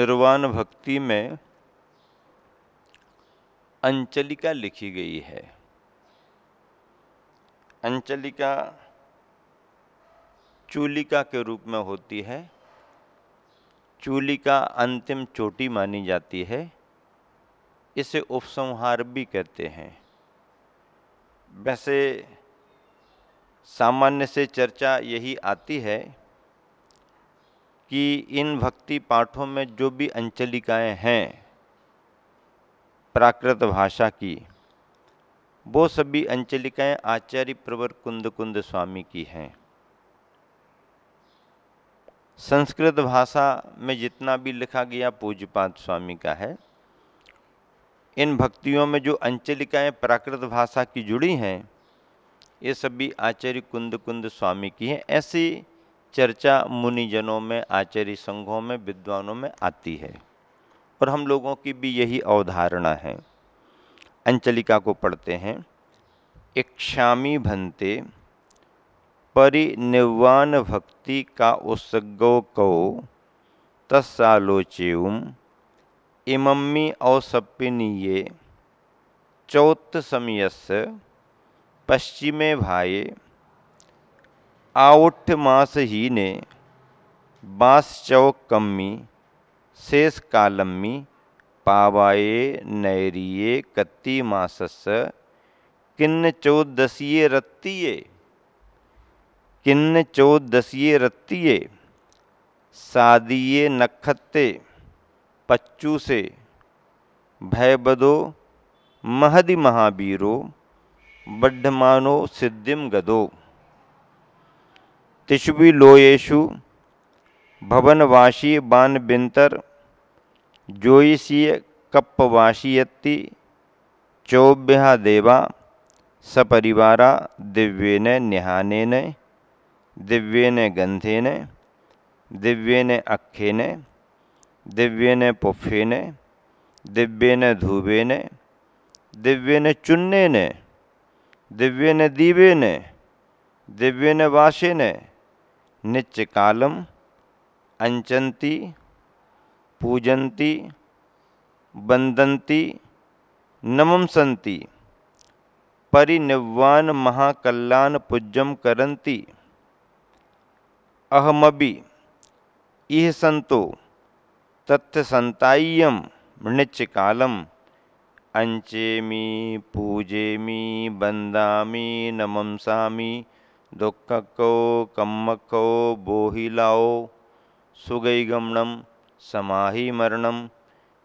निर्वाण भक्ति में अंचलिका लिखी गई है। अंचलिका चूलिका के रूप में होती है। चूलिका अंतिम चोटी मानी जाती है। इसे उपसंहार भी कहते हैं। वैसे सामान्य से चर्चा यही आती है कि इन भक्ति पाठों में जो भी अंचलिकाएं हैं प्राकृत भाषा की, वो सभी अंचलिकाएं आचार्य प्रवर कुंद स्वामी की हैं। संस्कृत भाषा में जितना भी लिखा गया पूज्यपाद स्वामी का है। इन भक्तियों में जो अंचलिकाएं प्राकृत भाषा की जुड़ी हैं, ये सभी आचार्य कुंद स्वामी की हैं। ऐसी चर्चा मुनिजनों में, आचार्य संघों में, विद्वानों में आती है और हम लोगों की भी यही अवधारणा है। अंचलिका को पढ़ते हैं। इक्षामि भन्ते परिनिर्वाण भक्ति का उत्सगो कौ तस्सालोचेउम इमम्मि औसप्पिनीये चौथ समयस्य पश्चिमे भाये आउठ मास ही ने बांसचौक कम्मी शेष कालम्मी पावाये नैरिये कत्ती मासस किन्न चौदसिये रत्तिये सादिये नखत्ते पच्चू से भयबदो महदि महावीरो बड्ढमानो सिद्धिम गदो तिष्वि लोयेषु भवनवासी बान बिंतर जोईसीय कप्पवासीयत्ति चौभ्यः देवा सपरिवारा दिव्येन निहानेन दिव्येन गंधेन दिव्येन अक्षेन दिव्येन पुष्पेन दिव्येन धूपेन दिव्येन चुन्नेन दिव्येन दीवेन दिव्येन वासेन नित्यकालम अंचन्ति पूजन्ति वंदन्ति नमंसन्ति परिनिर्वाण महाकल्याण पूज्यम करन्ति अहमबि इह संतो तथ्य संताय्यम नित्यकालम अंचेमी पूजेमी वंदामी नमंसामी दुःखको कम्मको बोहिलाओ सुगैगमनम समाहि मरणम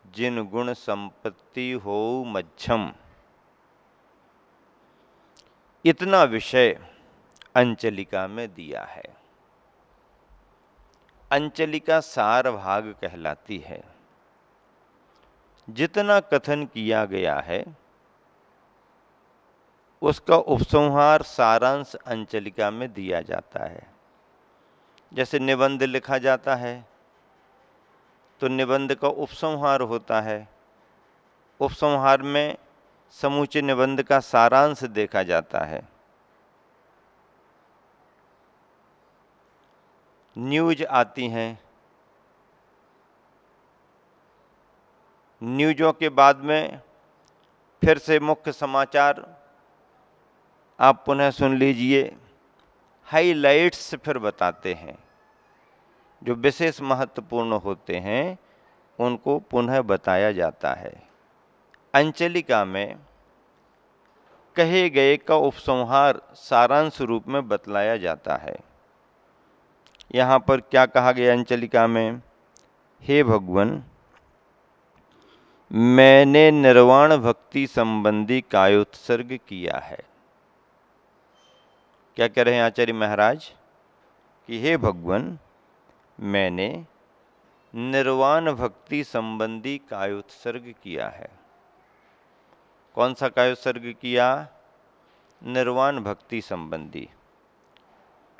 जिन गुण संपत्ति हो मध्यम। इतना विषय अंचलिका में दिया है। अंचलिका सार भाग कहलाती है। जितना कथन किया गया है उसका उपसंहार सारांश अंचलिका में दिया जाता है। जैसे निबंध लिखा जाता है तो निबंध का उपसंहार होता है। उपसंहार में समूचे निबंध का सारांश देखा जाता है। न्यूज आती हैं, न्यूजों के बाद में फिर से मुख्य समाचार आप पुनः सुन लीजिए। हाइलाइट्स फिर बताते हैं, जो विशेष महत्वपूर्ण होते हैं उनको पुनः बताया जाता है। अंचलिका में कहे गए का उपसंहार सारांश रूप में बतलाया जाता है। यहाँ पर क्या कहा गया अंचलिका में? हे भगवान, मैंने निर्वाण भक्ति संबंधी कायोत्सर्ग किया है। क्या कह रहे हैं आचार्य महाराज कि हे भगवान, मैंने निर्वाण भक्ति संबंधी कायोत्सर्ग किया है। कौन सा कायोत्सर्ग किया? निर्वाण भक्ति संबंधी।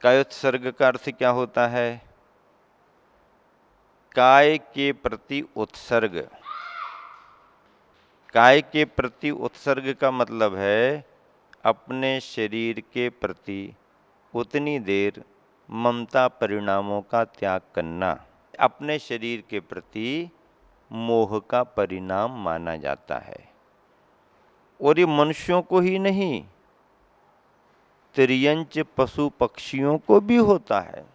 कायोत्सर्ग का अर्थ क्या होता है? काय के प्रति उत्सर्ग। काय के प्रति उत्सर्ग का मतलब है अपने शरीर के प्रति उतनी देर ममता परिणामों का त्याग करना। अपने शरीर के प्रति मोह का परिणाम माना जाता है। और ये मनुष्यों को ही नहीं, तिर्यंच पशु पक्षियों को भी होता है।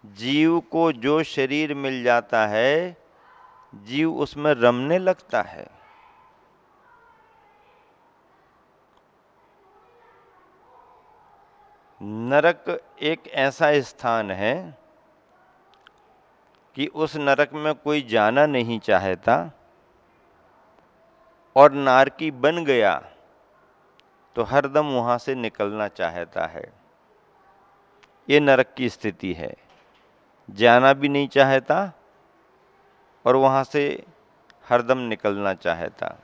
जीव को जो शरीर मिल जाता है, जीव उसमें रमने लगता है। नरक एक ऐसा स्थान है कि उस नरक में कोई जाना नहीं चाहता, और नारकी बन गया तो हरदम वहां से निकलना चाहता है। ये नरक की स्थिति है। जाना भी नहीं चाहता और वहां से हरदम निकलना चाहता।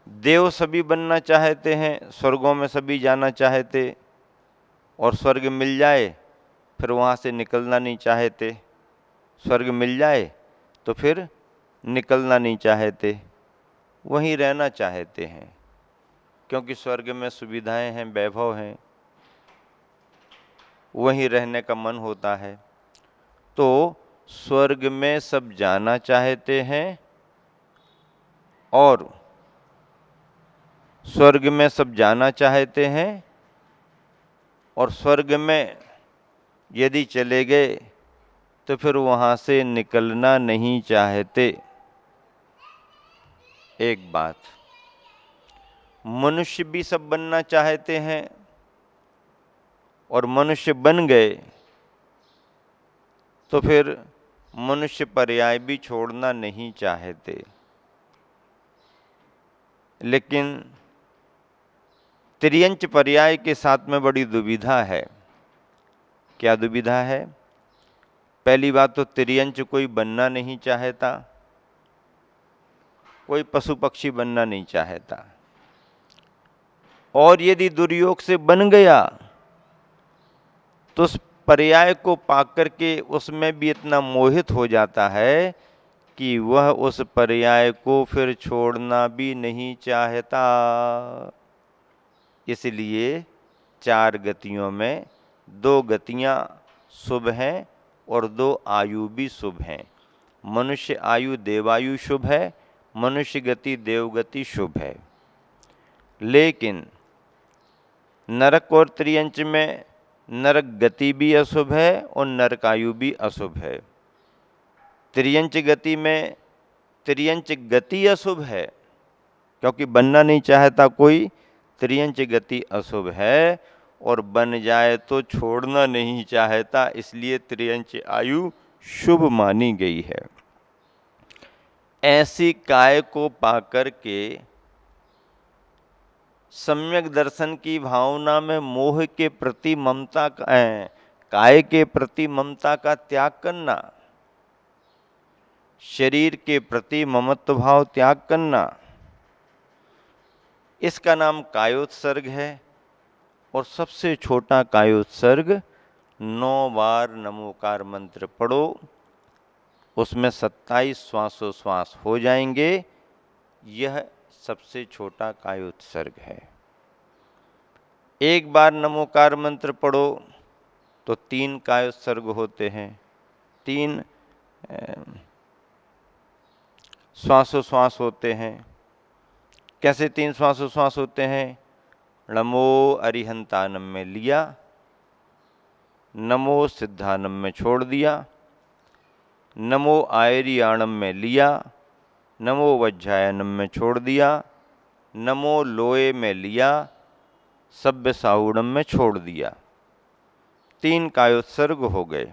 देव सभी बनना चाहते हैं, स्वर्गों में सभी जाना चाहते, और स्वर्ग मिल जाए फिर वहाँ से निकलना नहीं चाहते। स्वर्ग मिल जाए तो फिर निकलना नहीं चाहते, वहीं रहना चाहते हैं, क्योंकि स्वर्ग में सुविधाएं हैं, वैभव हैं, वहीं रहने का मन होता है। तो स्वर्ग में सब जाना चाहते हैं, और स्वर्ग में सब जाना चाहते हैं, और स्वर्ग में यदि चले गए तो फिर वहां से निकलना नहीं चाहते। एक बात, मनुष्य भी सब बनना चाहते हैं, और मनुष्य बन गए तो फिर मनुष्य पर्याय भी छोड़ना नहीं चाहते। लेकिन तिर्यंच पर्याय के साथ में बड़ी दुविधा है। क्या दुविधा है? पहली बात तो तिर्यंच कोई बनना नहीं चाहता, कोई पशु पक्षी बनना नहीं चाहता, और यदि दुर्योग से बन गया तो उस पर्याय को पाकर के उसमें भी इतना मोहित हो जाता है कि वह उस पर्याय को फिर छोड़ना भी नहीं चाहता। इसलिए 4 गतियों में 2 गतियां शुभ हैं और 2 आयु भी शुभ हैं। मनुष्य आयु देवायु शुभ है, मनुष्य गति देवगति शुभ है। लेकिन नरक और त्रियंच में नरक गति भी अशुभ है और नरकायु भी अशुभ है। त्रियंच गति में त्रियंच गति अशुभ है, क्योंकि बनना नहीं चाहता कोई। त्रियंच गति अशुभ है, और बन जाए तो छोड़ना नहीं चाहता, इसलिए त्रियंच आयु शुभ मानी गई है। ऐसी काय को पाकर के सम्यक दर्शन की भावना में मोह के प्रति ममता का, काय के प्रति ममता का त्याग करना, शरीर के प्रति ममत्व भाव त्याग करना, इसका नाम कायोत्सर्ग है। और सबसे छोटा कायोत्सर्ग 9 बार नमोकार मंत्र पढ़ो, उसमें 27 श्वासोश्वास हो जाएंगे। यह सबसे छोटा कायोत्सर्ग है। 1 बार नमोकार मंत्र पढ़ो तो 3 कायोत्सर्ग होते हैं, 3 श्वासोश्वास होते हैं। कैसे 3 श्वासोश्वास होते हैं? नमो अरिहंतानम में लिया, नमो सिद्धानम में छोड़ दिया, नमो आयरियाणम में लिया, नमो वज्जायनम में छोड़ दिया, नमो लोए में लिया, सभ्य साहुणम में छोड़ दिया। 3 कायोत्सर्ग हो गए।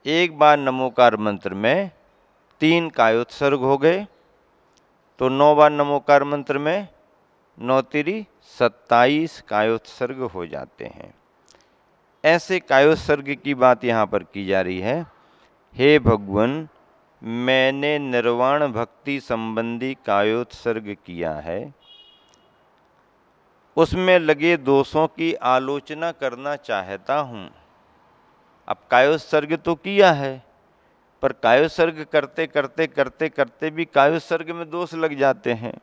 1 बार नमोकार मंत्र में 3 कायोत्सर्ग हो गए, तो 9 बार नमोकार मंत्र में 9 तिरी 27 कायोत्सर्ग हो जाते हैं। ऐसे कायोत्सर्ग की बात यहाँ पर की जा रही है। हे भगवान, मैंने निर्वाण भक्ति संबंधी कायोत्सर्ग किया है, उसमें लगे दोषों की आलोचना करना चाहता हूँ। अब कायोत्सर्ग तो किया है, पर कायोत्सर्ग करते करते करते करते भी कायोत्सर्ग में दोष लग जाते हैं।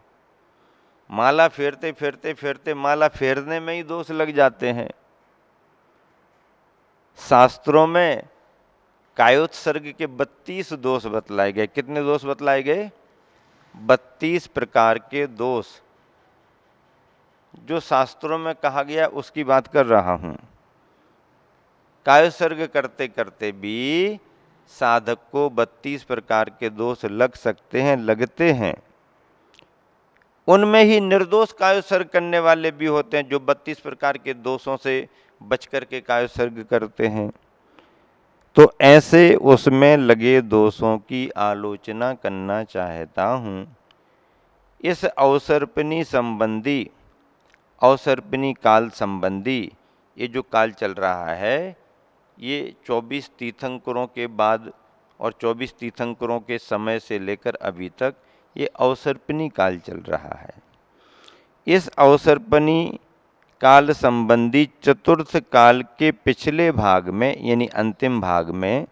माला फेरते फेरते फेरते माला फेरने में ही दोष लग जाते हैं। शास्त्रों में कायोत्सर्ग के 32 दोष बतलाए गए। कितने दोष बतलाए गए? 32 प्रकार के दोष जो शास्त्रों में कहा गया उसकी बात कर रहा हूं। कायोत्सर्ग करते करते भी साधक को 32 प्रकार के दोष लग सकते हैं, लगते हैं। उनमें ही निर्दोष कायोत्सर्ग करने वाले भी होते हैं जो 32 प्रकार के दोषों से बच करके कायोत्सर्ग करते हैं। तो ऐसे उसमें लगे दोषों की आलोचना करना चाहता हूं। इस अवसर्पिणी संबंधी, अवसर्पिणी काल संबंधी ये जो काल चल रहा है, ये 24 तीर्थंकरों के बाद और 24 तीर्थंकरों के समय से लेकर अभी तक ये अवसर्पिणी काल चल रहा है। इस अवसर्पिणी काल संबंधी चतुर्थ काल के पिछले भाग में यानी अंतिम भाग में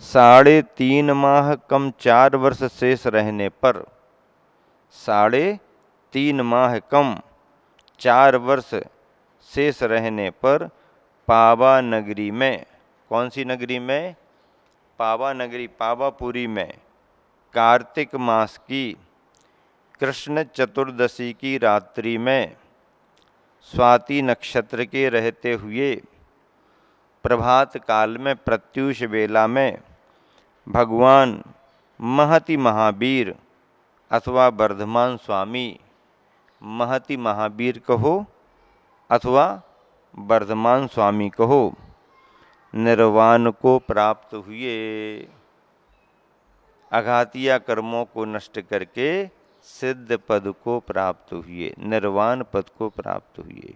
3.5 माह कम 4 वर्ष शेष रहने पर, 3.5 माह कम 4 वर्ष शेष रहने पर पावा नगरी में, कौन सी नगरी में? पावा नगरी, पावापुरी में कार्तिक मास की कृष्ण चतुर्दशी की रात्रि में स्वाति नक्षत्र के रहते हुए प्रभात काल में प्रत्यूष बेला में भगवान महति महावीर अथवा वर्धमान स्वामी, महति महावीर कहो अथवा वर्धमान स्वामी कहो, निर्वाण को प्राप्त हुए। अघातिया कर्मों को नष्ट करके सिद्ध पद को प्राप्त हुए, निर्वाण पद को प्राप्त हुए।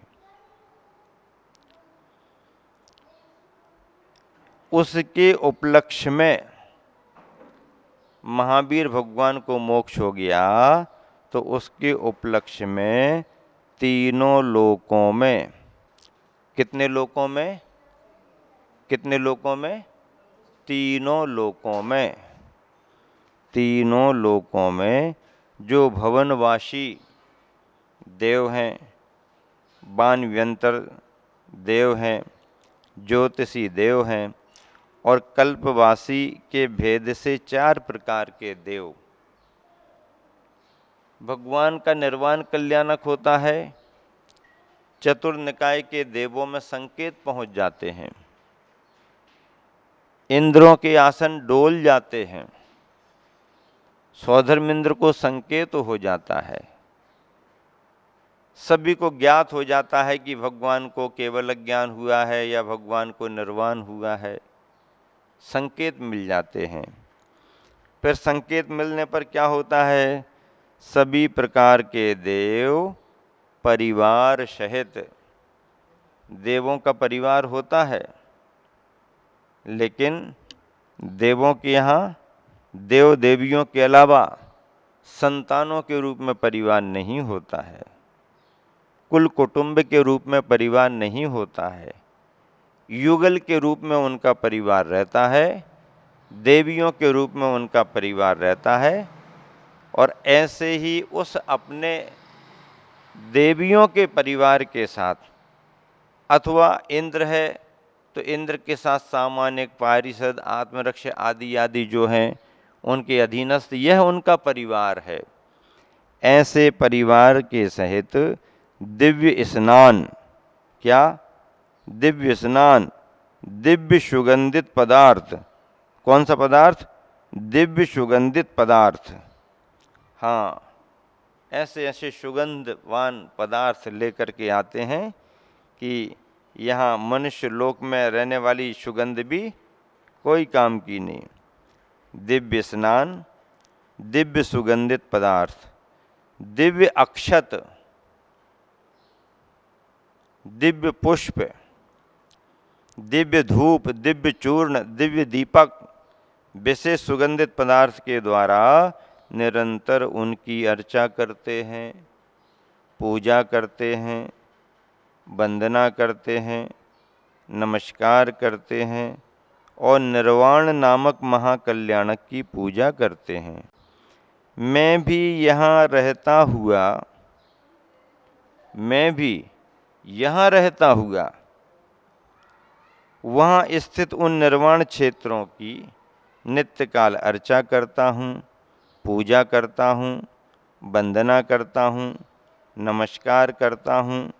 उसके उपलक्ष्य में महावीर भगवान को मोक्ष हो गया तो उसके उपलक्ष्य में तीनों लोकों में, कितने लोकों में? कितने लोकों में? तीनों लोकों में, तीनों लोकों में जो भवनवासी देव हैं, बानव्यंतर देव हैं, ज्योतिषी देव हैं और कल्पवासी के भेद से 4 प्रकार के देव, भगवान का निर्वाण कल्याणक होता है। चतुर्निकाय के देवों में संकेत पहुंच जाते हैं, इंद्रों के आसन डोल जाते हैं, सौधर्मेंद्र को संकेत हो जाता है, सभी को ज्ञात हो जाता है कि भगवान को केवल ज्ञान हुआ है या भगवान को निर्वाण हुआ है। संकेत मिल जाते हैं। फिर संकेत मिलने पर क्या होता है? सभी प्रकार के देव परिवार सहित, देवों का परिवार होता है, लेकिन देवों के यहाँ देव देवियों के अलावा संतानों के रूप में परिवार नहीं होता है, कुल कुटुंब के रूप में परिवार नहीं होता है, युगल के रूप में उनका परिवार रहता है, देवियों के रूप में उनका परिवार रहता है। और ऐसे ही उस अपने देवियों के परिवार के साथ, अथवा इंद्र है तो इंद्र के साथ सामान्य पारिषद आत्मरक्ष आदि आदि जो हैं उनके अधीनस्थ, यह उनका परिवार है। ऐसे परिवार के सहित दिव्य स्नान, क्या? दिव्य स्नान, दिव्य सुगंधित पदार्थ। कौन सा पदार्थ? दिव्य सुगंधित पदार्थ। हाँ, ऐसे ऐसे सुगंधवान पदार्थ लेकर के आते हैं कि यहाँ मनुष्य लोक में रहने वाली सुगंध भी कोई काम की नहीं। दिव्य स्नान, दिव्य सुगंधित पदार्थ, दिव्य अक्षत, दिव्य पुष्प, दिव्य धूप, दिव्य चूर्ण, दिव्य दीपक, विशेष सुगंधित पदार्थ के द्वारा निरंतर उनकी अर्चा करते हैं, पूजा करते हैं, वंदना करते हैं, नमस्कार करते हैं और निर्वाण नामक महाकल्याणक की पूजा करते हैं। मैं भी यहाँ रहता हुआ, मैं भी यहाँ रहता हुआ वहाँ स्थित उन निर्वाण क्षेत्रों की नित्य काल अर्चा करता हूँ, पूजा करता हूँ, वंदना करता हूँ, नमस्कार करता हूँ।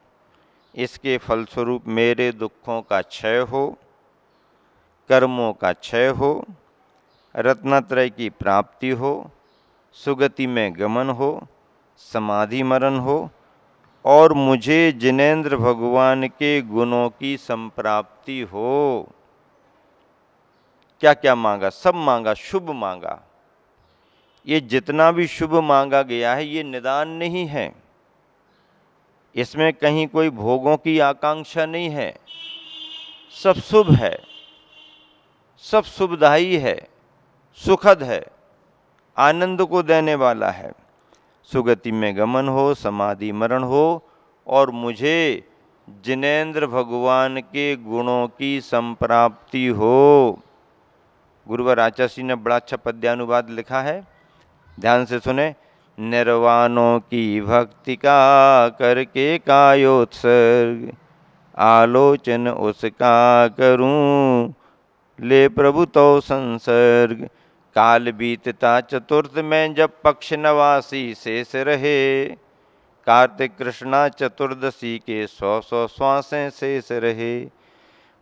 इसके फलस्वरूप मेरे दुखों का क्षय हो, कर्मों का क्षय हो, रत्नत्रय की प्राप्ति हो, सुगति में गमन हो, समाधि मरण हो और मुझे जिनेंद्र भगवान के गुणों की संप्राप्ति हो। क्या क्या मांगा? सब मांगा, शुभ मांगा। ये जितना भी शुभ मांगा गया है ये निदान नहीं है, इसमें कहीं कोई भोगों की आकांक्षा नहीं है। सब शुभ है, सब सुखदायी है, सुखद है, आनंद को देने वाला है। सुगति में गमन हो, समाधि मरण हो और मुझे जिनेंद्र भगवान के गुणों की संप्राप्ति हो। गुरुवर आचार्य ने बड़ा अच्छा पद्यानुवाद लिखा है, ध्यान से सुने। निर्वाणों की भक्ति का करके कायोत्सर्ग, आलोचन उसका करूं ले प्रभु तो संसर्ग। काल बीतता चतुर्थ में जब पक्ष नवासी शेष रहे, कार्तिक कृष्णा चतुर्दशी के 100 श्वासें शेष रहे।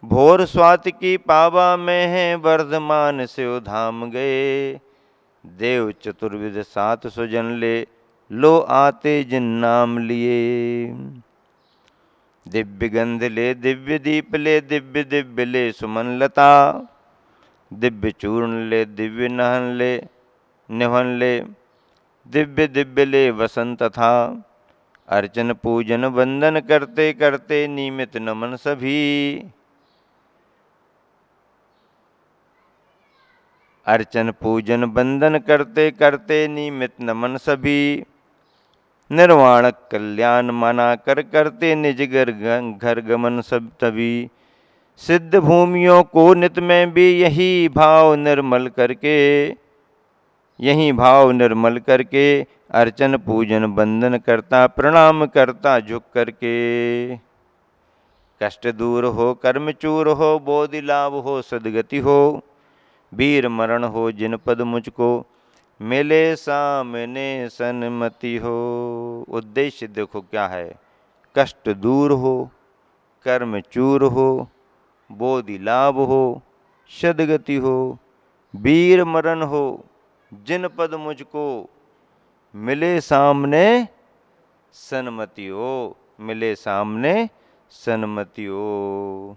भोर स्वाति की पावा में है वर्धमान शिव धाम गए, देव चतुर्विध सात सुजन ले लो आते जिन नाम लिए। दिव्य गंध ले, दिव्य दीप ले, दिव्य दिव्य ले सुमन लता, दिव्य चूर्ण ले, दिव्य नहन ले निहन ले, दिव्य दिव्य ले वसंत था। अर्चन पूजन वंदन करते करते नियमित नमन सभी, अर्चन पूजन वंदन करते करते नियमित नमन सभी। निर्वाण कल्याण मना कर करते निज घर गमन सब तभी। सिद्ध भूमियों को नित में भी यही भाव निर्मल करके, यही भाव निर्मल करके अर्चन पूजन वंदन करता, प्रणाम करता झुक करके। कष्ट दूर हो, कर्म चूर हो, बोधि लाभ हो, सदगति हो, वीर मरण हो जिन पद मुझको, मिले सामने सन्मति हो। उद्देश्य देखो क्या है, कष्ट दूर हो, कर्म चूर हो, बोधि लाभ हो, सदगति हो, वीर मरण हो जिन पद मुझको, मिले सामने सन्मति हो, मिले सामने सन्मति हो।